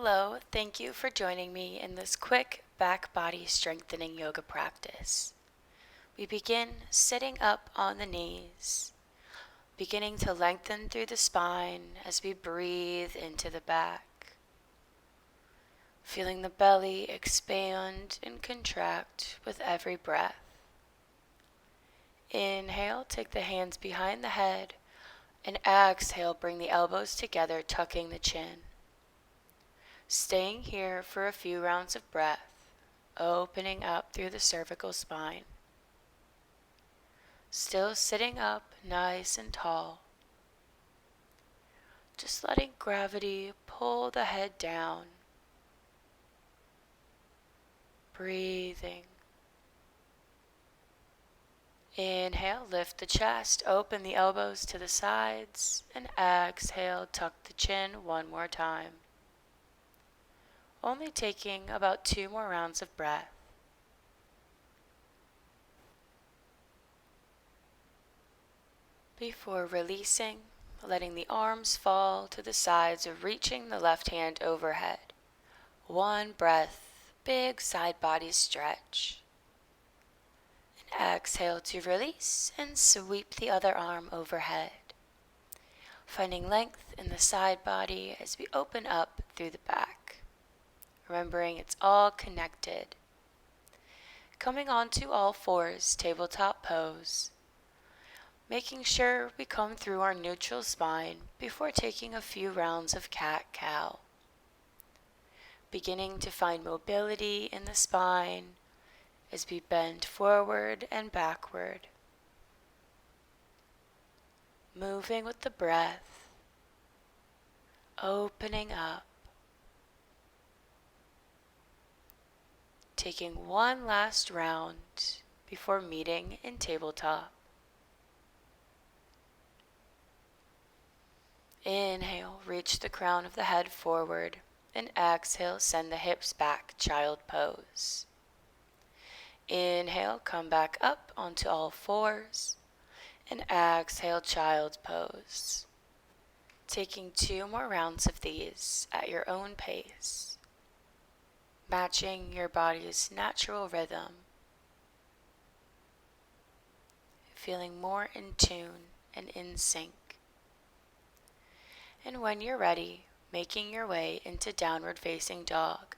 Hello, thank you for joining me in this quick back body strengthening yoga practice. We begin sitting up on the knees, beginning to lengthen through the spine as we breathe into the back, feeling the belly expand and contract with every breath. Inhale, take the hands behind the head, and exhale, bring the elbows together, tucking the chin. Staying here for a few rounds of breath, opening up through the cervical spine. Still sitting up nice and tall. Just letting gravity pull the head down. Breathing. Inhale, lift the chest, open the elbows to the sides, and exhale, tuck the chin one more time. Only taking about 2 more rounds of breath. Before releasing, letting the arms fall to the sides, reaching the left hand overhead. One breath, big side body stretch. And exhale to release and sweep the other arm overhead. Finding length in the side body as we open up through the back. Remembering it's all connected. Coming onto all fours, tabletop pose. Making sure we come through our neutral spine before taking a few rounds of cat-cow. Beginning to find mobility in the spine as we bend forward and backward. Moving with the breath, opening up. Taking one last round before meeting in tabletop. Inhale, reach the crown of the head forward, and exhale, send the hips back, child pose. Inhale, come back up onto all fours, and exhale, child's pose. Taking 2 more rounds of these at your own pace. Matching your body's natural rhythm. Feeling more in tune and in sync. And when you're ready, making your way into downward facing dog.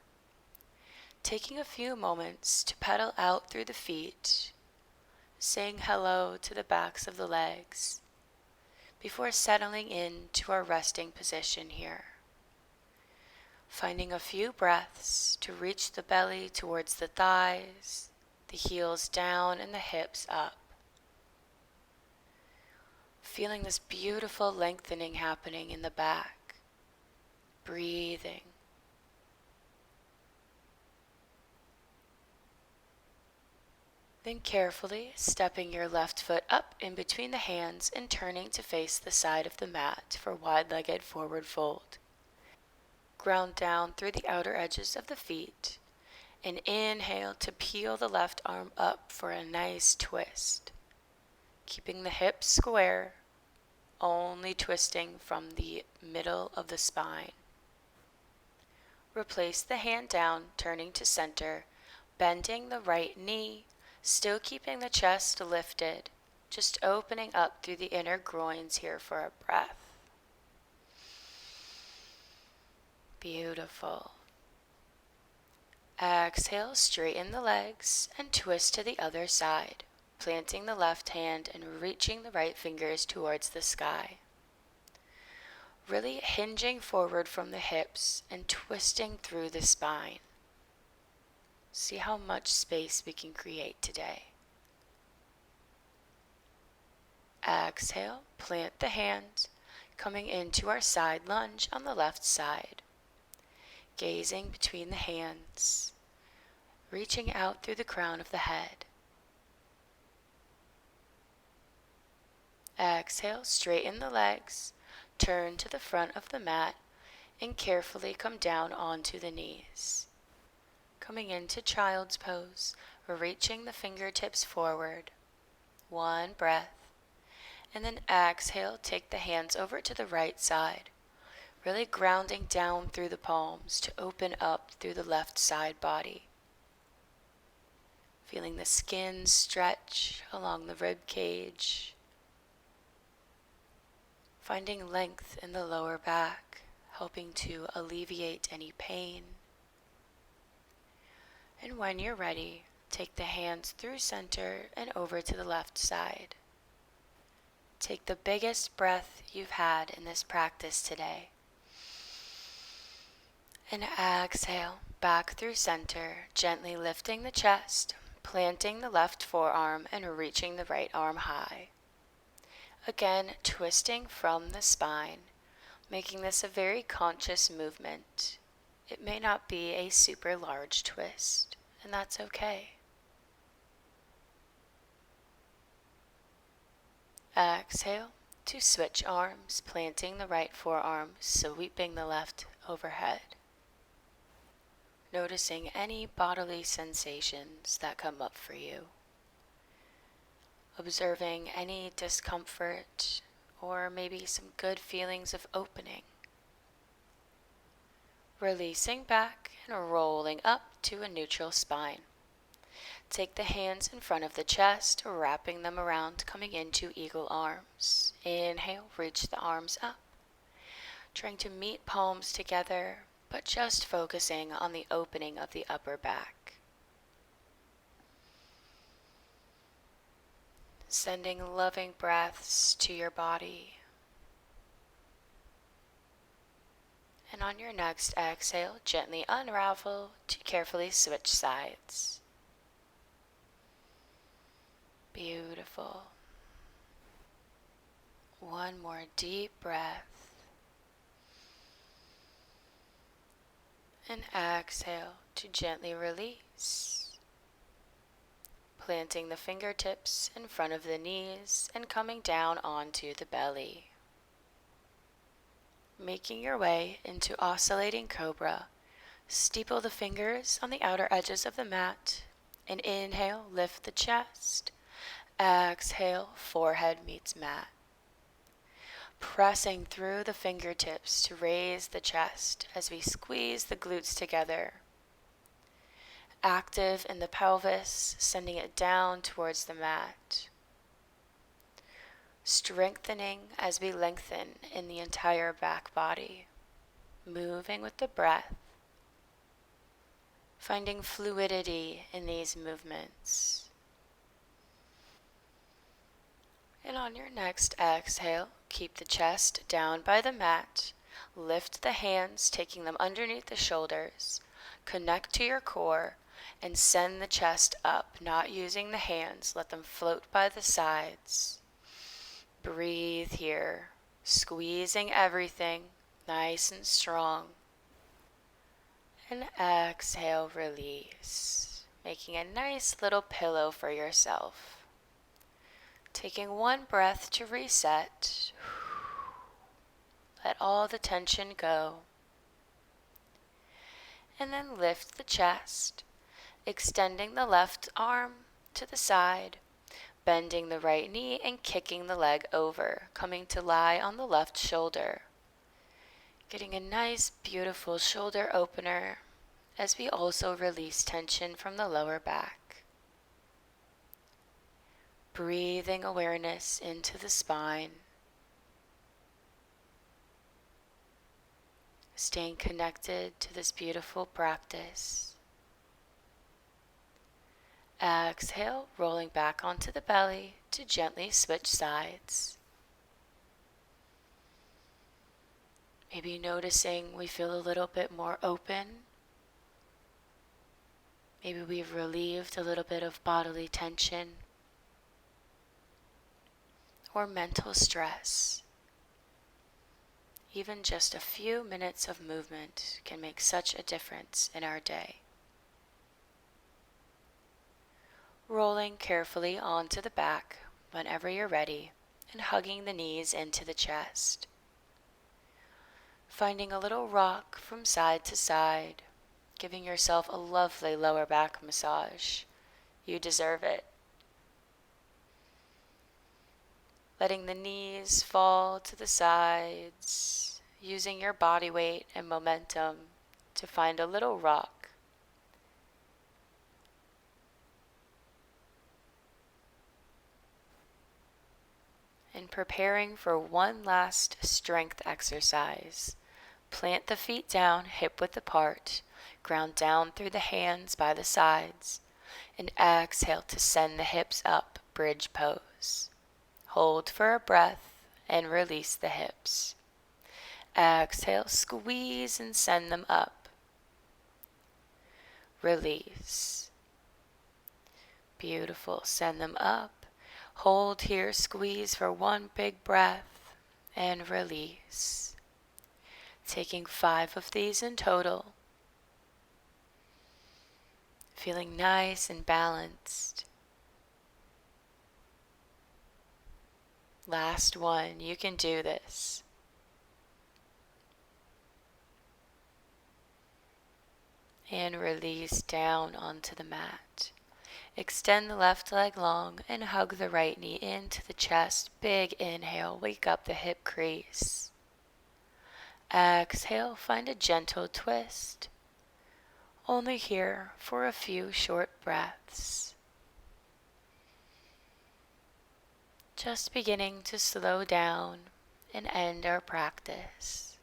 Taking a few moments to pedal out through the feet, saying hello to the backs of the legs, before settling into our resting position here. Finding a few breaths to reach the belly towards the thighs, the heels down and the hips up. Feeling this beautiful lengthening happening in the back. Breathing. Then carefully stepping your left foot up in between the hands and turning to face the side of the mat for wide-legged forward fold. Ground down through the outer edges of the feet, and inhale to peel the left arm up for a nice twist. Keeping the hips square, only twisting from the middle of the spine. Replace the hand down, turning to center, bending the right knee, still keeping the chest lifted, just opening up through the inner groins here for a breath. Beautiful. Exhale, straighten the legs and twist to the other side, planting the left hand and reaching the right fingers towards the sky. Really hinging forward from the hips and twisting through the spine. See how much space we can create today. Exhale, plant the hand, coming into our side lunge on the left side. Gazing between the hands, reaching out through the crown of the head. Exhale, straighten the legs, turn to the front of the mat, and carefully come down onto the knees. Coming into child's pose, reaching the fingertips forward. One breath, and then exhale, take the hands over to the right side. really grounding down through the palms to open up through the left side body. Feeling the skin stretch along the rib cage. Finding length in the lower back, helping to alleviate any pain. And when you're ready, take the hands through center and over to the left side. Take the biggest breath you've had in this practice today. And exhale back through center, gently lifting the chest, planting the left forearm and reaching the right arm high. Again, twisting from the spine, making this a very conscious movement. It may not be a super large twist, and that's okay. Exhale to switch arms, planting the right forearm, sweeping the left overhead. Noticing any bodily sensations that come up for you. Observing any discomfort or maybe some good feelings of opening. Releasing back and rolling up to a neutral spine. Take the hands in front of the chest, wrapping them around, coming into eagle arms. Inhale, reach the arms up. Trying to meet palms together, but just focusing on the opening of the upper back. Sending loving breaths to your body. And on your next exhale, gently unravel to carefully switch sides. Beautiful. One more deep breath. And exhale to gently release. Planting the fingertips in front of the knees and coming down onto the belly. Making your way into oscillating cobra, steeple the fingers on the outer edges of the mat, and inhale, lift the chest. Exhale, forehead meets mat. Pressing through the fingertips to raise the chest as we squeeze the glutes together. Active in the pelvis, sending it down towards the mat. Strengthening as we lengthen in the entire back body. Moving with the breath. Finding fluidity in these movements. And on your next exhale, keep the chest down by the mat. Lift the hands, taking them underneath the shoulders. Connect to your core and send the chest up, not using the hands. Let them float by the sides. Breathe here, squeezing everything nice and strong. And exhale, release, making a nice little pillow for yourself. Taking one breath to reset. Let all the tension go. And then lift the chest, extending the left arm to the side, bending the right knee and kicking the leg over, coming to lie on the left shoulder. Getting a nice, beautiful shoulder opener as we also release tension from the lower back. Breathing awareness into the spine. Staying connected to this beautiful practice. Exhale, rolling back onto the belly to gently switch sides. Maybe noticing we feel a little bit more open. Maybe we've relieved a little bit of bodily tension or mental stress. Even just a few minutes of movement can make such a difference in our day. Rolling carefully onto the back whenever you're ready and hugging the knees into the chest. Finding a little rock from side to side, giving yourself a lovely lower back massage. You deserve it. Letting the knees fall to the sides. using your body weight and momentum to find a little rock. And preparing for one last strength exercise. Plant the feet down, hip width apart, ground down through the hands by the sides, and exhale to send the hips up, bridge pose. Hold for a breath and release the hips. Exhale, squeeze and send them up. Release. Beautiful, send them up. Hold here, squeeze for one big breath and release. Taking 5 of these in total. Feeling nice and balanced. Last one, you can do this. And release down onto the mat. Extend the left leg long and hug the right knee into the chest. Big inhale, wake up the hip crease. Exhale, find a gentle twist. Only here for a few short breaths. Just beginning to slow down and end our practice.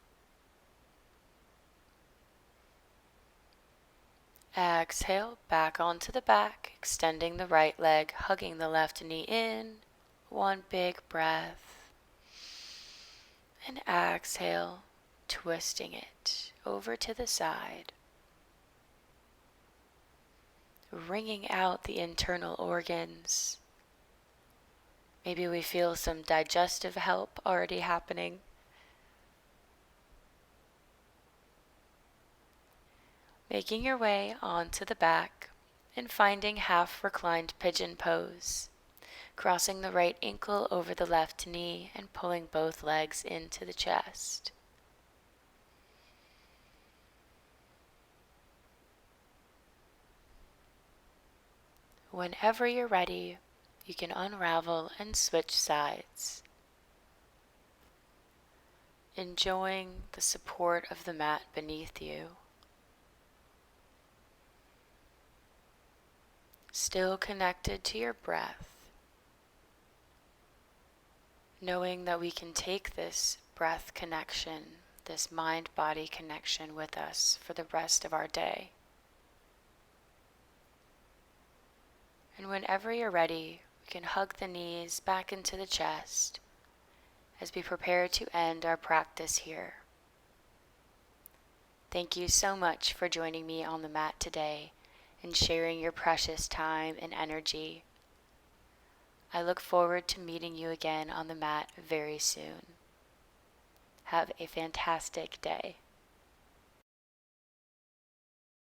Exhale, back onto the back, extending the right leg, hugging the left knee in. One big breath. And exhale, twisting it over to the side. Wringing out the internal organs. Maybe we feel some digestive help already happening. Making your way onto the back and finding half reclined pigeon pose. Crossing the right ankle over the left knee and pulling both legs into the chest. Whenever you're ready, you can unravel and switch sides. Enjoying the support of the mat beneath you. Still connected to your breath. Knowing that we can take this breath connection, this mind-body connection with us for the rest of our day. And whenever you're ready, we can hug the knees back into the chest as we prepare to end our practice here. Thank you so much for joining me on the mat today and sharing your precious time and energy. I look forward to meeting you again on the mat very soon. Have a fantastic day.